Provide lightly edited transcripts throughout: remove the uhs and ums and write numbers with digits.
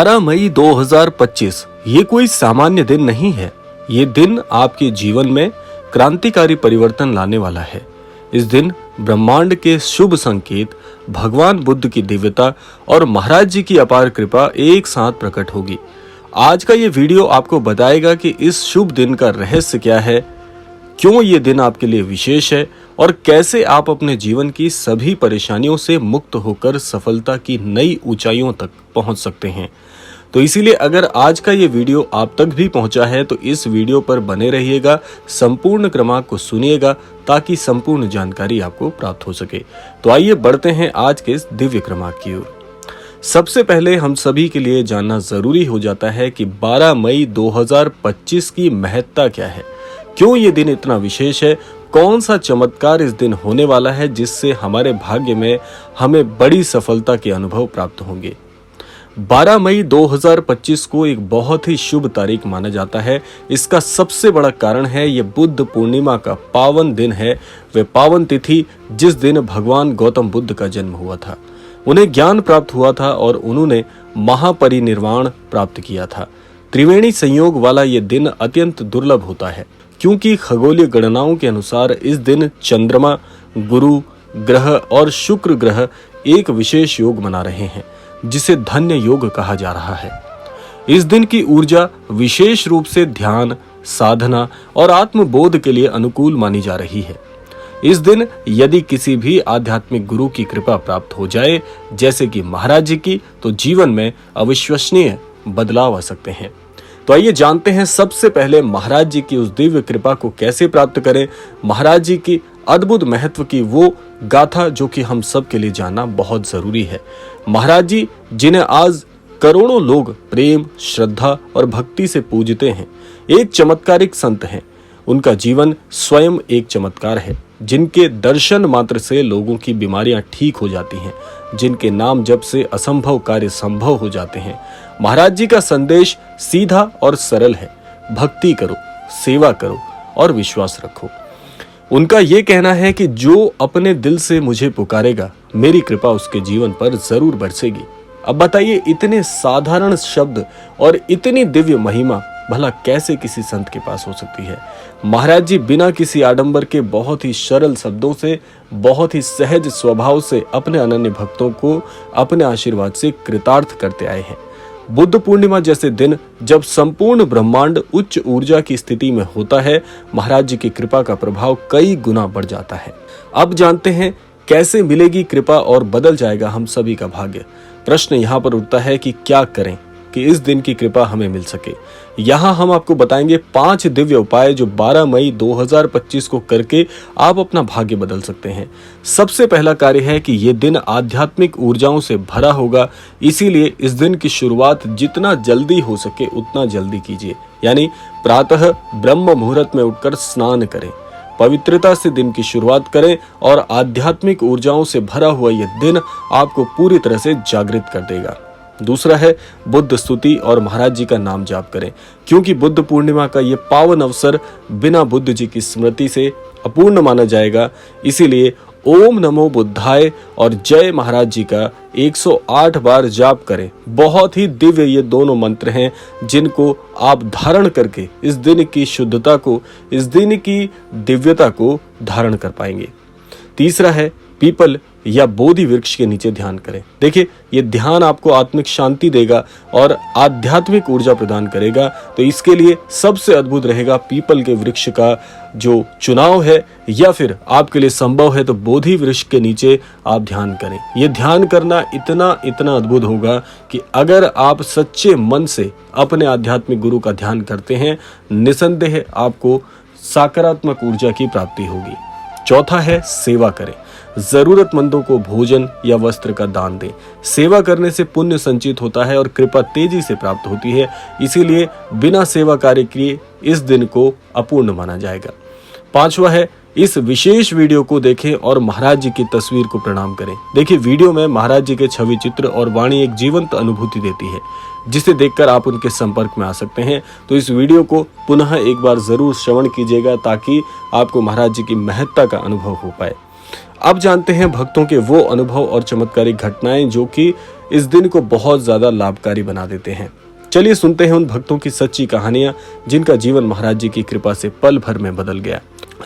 12 मई 2025 ये कोई सामान्य दिन नहीं है। ये दिन आपके जीवन में क्रांतिकारी परिवर्तन लाने वाला है। इस दिन ब्रह्मांड के शुभ संकेत, भगवान बुद्ध की दिव्यता और महाराज जी की अपार कृपा एक साथ प्रकट होगी। आज का ये वीडियो आपको बताएगा कि इस शुभ दिन का रहस्य क्या है, क्यों ये दिन आपके लिए विशेष है और कैसे आप अपने जीवन की सभी परेशानियों से मुक्त होकर सफलता की नई ऊंचाइयों तक पहुंच सकते हैं। तो इसीलिए अगर आज का ये वीडियो आप तक भी पहुंचा है तो इस वीडियो पर बने रहिएगा, संपूर्ण क्रमांक को सुनिएगा ताकि संपूर्ण जानकारी आपको प्राप्त हो सके। तो आइए बढ़ते हैं आज के इस दिव्य क्रमांक की ओर। सबसे पहले हम सभी के लिए जानना जरूरी हो जाता है कि 12 मई 2025 की महत्ता क्या है, क्यों ये दिन इतना विशेष है, कौन सा चमत्कार इस दिन होने वाला है जिससे हमारे भाग्य में हमें बड़ी सफलता के अनुभव प्राप्त होंगे। 12 मई 2025 को एक बहुत ही शुभ तारीख माना जाता है। इसका सबसे बड़ा कारण है ये बुद्ध पूर्णिमा का पावन दिन है, वे पावन तिथि जिस दिन भगवान गौतम बुद्ध का जन्म हुआ था। उन्हें ज्ञान प्राप्त हुआ था और उन्होंने महापरिनिर्वाण प्राप्त किया था। त्रिवेणी संयोग वाला ये दिन अत्यंत दुर्लभ होता है क्योंकि खगोलीय गणनाओं के अनुसार इस दिन चंद्रमा, गुरु ग्रह और शुक्र ग्रह एक विशेष योग बना रहे हैं जिसे धन्य योग कहा जा रहा है। इस दिन की ऊर्जा विशेष रूप से ध्यान, साधना और आत्मबोध के लिए अनुकूल मानी जा रही है। इस दिन यदि किसी भी आध्यात्मिक गुरु की कृपा प्राप्त हो जाए, जैसे कि महाराज जी की, तो जीवन में अविश्वसनीय बदलाव आ सकते हैं। तो आइए जानते हैं सबसे पहले महाराज जी की उस दिव्य कृपा को कैसे प्राप्त करें। महाराज जी की अद्भुत महत्व की वो गाथा जो कि हम सब के लिए जानना बहुत जरूरी है। महाराज जी जिन्हें आज करोड़ों लोग प्रेम, श्रद्धा और भक्ति से पूजते हैं, एक चमत्कारिक संत हैं। उनका जीवन स्वयं एक चमत्कार है, जिनके दर्शन मात्र से लोगों की बीमारियां ठीक हो जाती हैं, जिनके नाम जप से असंभव कार्य संभव हो जाते हैं। महाराज जी का संदेश सीधा और सरल है, भक्ति करो, सेवा करो और विश्वास रखो। उनका ये कहना है कि जो अपने दिल से मुझे पुकारेगा, मेरी कृपा उसके जीवन पर जरूर बरसेगी। अब बताइए, इतने साधारण शब्द और इतनी दिव्य महिमा भला कैसे किसी संत के पास हो सकती है। महाराज जी बिना किसी आडंबर के बहुत ही सरल शब्दों से, बहुत ही सहज स्वभाव से अपने अनन्य भक्तों को अपने आशीर्वाद से कृतार्थ करते आए हैं। बुद्ध पूर्णिमा जैसे दिन जब संपूर्ण ब्रह्मांड उच्च ऊर्जा की स्थिति में होता है, महाराज जी की कृपा का प्रभाव कई गुना बढ़ जाता है। अब जानते हैं कैसे मिलेगी कृपा और बदल जाएगा हम सभी का भाग्य। प्रश्न यहाँ पर उठता है कि क्या करें कि इस दिन की कृपा हमें मिल सके। यहाँ हम आपको बताएंगे 5 दिव्य उपाय जो 12 मई 2025 को करके आप अपना भाग्य बदल सकते हैं। सबसे पहला कार्य है कि ये दिन आध्यात्मिक ऊर्जाओं से भरा होगा, इसीलिए इस दिन की शुरुआत जितना जल्दी हो सके उतना जल्दी कीजिए। यानी प्रातः ब्रह्म मुहूर्त में उठकर स्नान करें, पवित्रता से दिन की शुरुआत करें और आध्यात्मिक ऊर्जाओं से भरा हुआ यह दिन आपको पूरी तरह से जागृत कर देगा। दूसरा है बुद्ध स्तुति और महाराज जी का नाम जाप करें, क्योंकि बुद्ध पूर्णिमा का ये पावन अवसर बिना बुद्ध जी की स्मृति से अपूर्ण माना जाएगा। इसीलिए ओम नमो बुद्धाय और जय महाराज जी का 108 बार जाप करें। बहुत ही दिव्य ये दोनों मंत्र हैं जिनको आप धारण करके इस दिन की शुद्धता को, इस दिन की दिव्यता को धारण कर पाएंगे। तीसरा है पीपल या बोधि वृक्ष के नीचे ध्यान करें। देखिए, ये ध्यान आपको आत्मिक शांति देगा और आध्यात्मिक ऊर्जा प्रदान करेगा। तो इसके लिए सबसे अद्भुत रहेगा पीपल के वृक्ष का जो चुनाव है, या फिर आपके लिए संभव है तो बोधि वृक्ष के नीचे आप ध्यान करें। ये ध्यान करना इतना अद्भुत होगा कि अगर आप सच्चे मन से अपने आध्यात्मिक गुरु का ध्यान करते हैं, निसंदेह आपको सकारात्मक ऊर्जा की प्राप्ति होगी। चौथा है सेवा करें। जरूरतमंदों को भोजन या वस्त्र का दान दें। सेवा करने से पुण्य संचित होता है और कृपा तेजी से प्राप्त होती है। इसीलिए बिना सेवा कार्य किए इस दिन को अपूर्ण माना जाएगा। पांचवा है इस विशेष वीडियो को देखें और महाराज जी की तस्वीर को प्रणाम करें। देखिए, वीडियो में महाराज जी के छवि, चित्र और वाणी एक जीवंत अनुभूति देती है जिसे देखकर आप उनके संपर्क में आ सकते हैं। तो इस वीडियो को पुनः एक बार जरूर श्रवण कीजिएगा ताकि आपको महाराज जी की महत्ता का अनुभव हो पाए। अब जानते हैं भक्तों के वो अनुभव और चमत्कारिक घटनाएं जो कि इस दिन को बहुत ज्यादा लाभकारी बना देते हैं। चलिए सुनते हैं उन भक्तों की सच्ची कहानियां जिनका जीवन महाराज जी की कृपा से पल भर में बदल गया।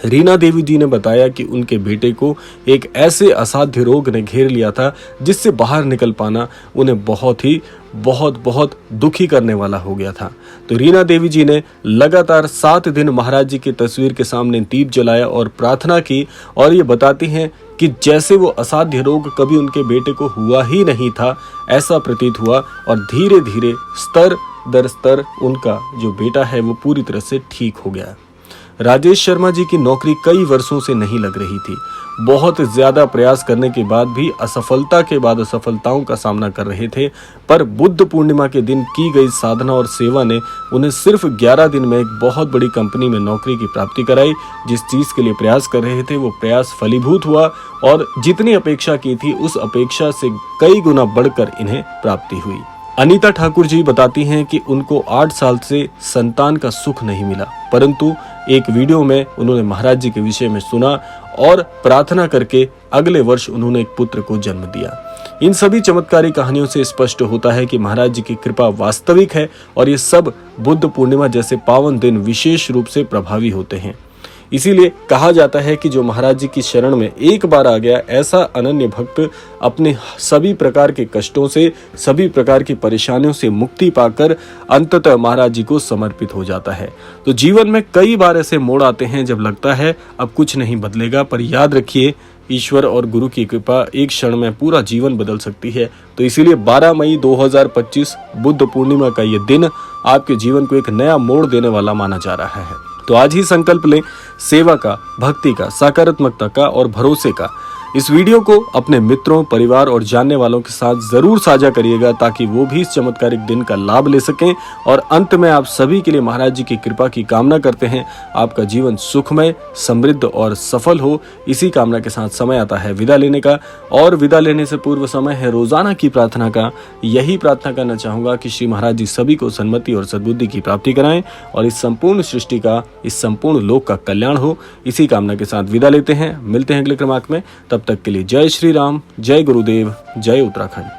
रीना देवी जी ने बताया कि उनके बेटे को एक ऐसे असाध्य रोग ने घेर लिया था जिससे बाहर निकल पाना उन्हें बहुत दुखी करने वाला हो गया था। तो रीना देवी जी ने लगातार 7 दिन महाराज जी की तस्वीर के सामने दीप जलाया और प्रार्थना की, और ये बताती हैं कि जैसे वो असाध्य रोग कभी उनके बेटे को हुआ ही नहीं था, ऐसा प्रतीत हुआ, और धीरे धीरे स्तर दर स्तर उनका जो बेटा है वो पूरी तरह से ठीक हो गया। राजेश शर्मा जी की नौकरी कई वर्षों से नहीं लग रही थी। बहुत ज्यादा प्रयास करने के बाद भी असफलता के बाद असफलताओं का सामना कर रहे थे, पर बुद्ध पूर्णिमा के दिन की गई साधना और सेवा ने उन्हें सिर्फ 11 दिन में एक बहुत बड़ी कंपनी में नौकरी की प्राप्ति कराई। जिस चीज के लिए प्रयास कर रहे थे वो प्रयास फलीभूत हुआ और जितनी अपेक्षा की थी उस अपेक्षा से कई गुना बढ़कर इन्हें प्राप्ति हुई। अनीता ठाकुर जी बताती हैं कि उनको 8 साल से संतान का सुख नहीं मिला, परंतु एक वीडियो में उन्होंने महाराज जी के विषय में सुना और प्रार्थना करके अगले वर्ष उन्होंने एक पुत्र को जन्म दिया। इन सभी चमत्कारी कहानियों से स्पष्ट होता है कि महाराज जी की कृपा वास्तविक है और ये सब बुद्ध पूर्णिमा जैसे पावन दिन विशेष रूप से प्रभावी होते हैं। इसीलिए कहा जाता है कि जो महाराज जी की शरण में एक बार आ गया, ऐसा अनन्य भक्त अपने सभी प्रकार के कष्टों से, सभी प्रकार की परेशानियों से मुक्ति पाकर अंततः महाराज जी को समर्पित हो जाता है। तो जीवन में कई बार ऐसे मोड़ आते हैं जब लगता है अब कुछ नहीं बदलेगा, पर याद रखिए ईश्वर और गुरु की कृपा एक क्षण में पूरा जीवन बदल सकती है। तो इसीलिए 12 मई 2025 बुद्ध पूर्णिमा का ये दिन आपके जीवन को एक नया मोड़ देने वाला माना जा रहा है। तो आज ही संकल्प लें सेवा का, भक्ति का, सकारात्मकता का और भरोसे का। इस वीडियो को अपने मित्रों, परिवार और जानने वालों के साथ जरूर साझा करिएगा ताकि वो भी इस चमत्कारिक दिन का लाभ ले सकें। और अंत में आप सभी के लिए महाराज जी की कृपा की कामना करते हैं। आपका जीवन सुखमय, समृद्ध और सफल हो, इसी कामना के साथ समय आता है विदा लेने का। और विदा लेने से पूर्व समय है रोजाना की प्रार्थना का। यही प्रार्थना करना चाहूंगा कि श्री महाराज जी सभी को सन्मति और सद्बुद्धि की प्राप्ति कराएं और इस संपूर्ण सृष्टि का, इस संपूर्ण लोक का कल्याण हो। इसी कामना के साथ विदा लेते हैं। मिलते हैं अगले क्रमांक में। तब तक के लिए जय श्री राम, जय गुरुदेव, जय उत्तराखंड।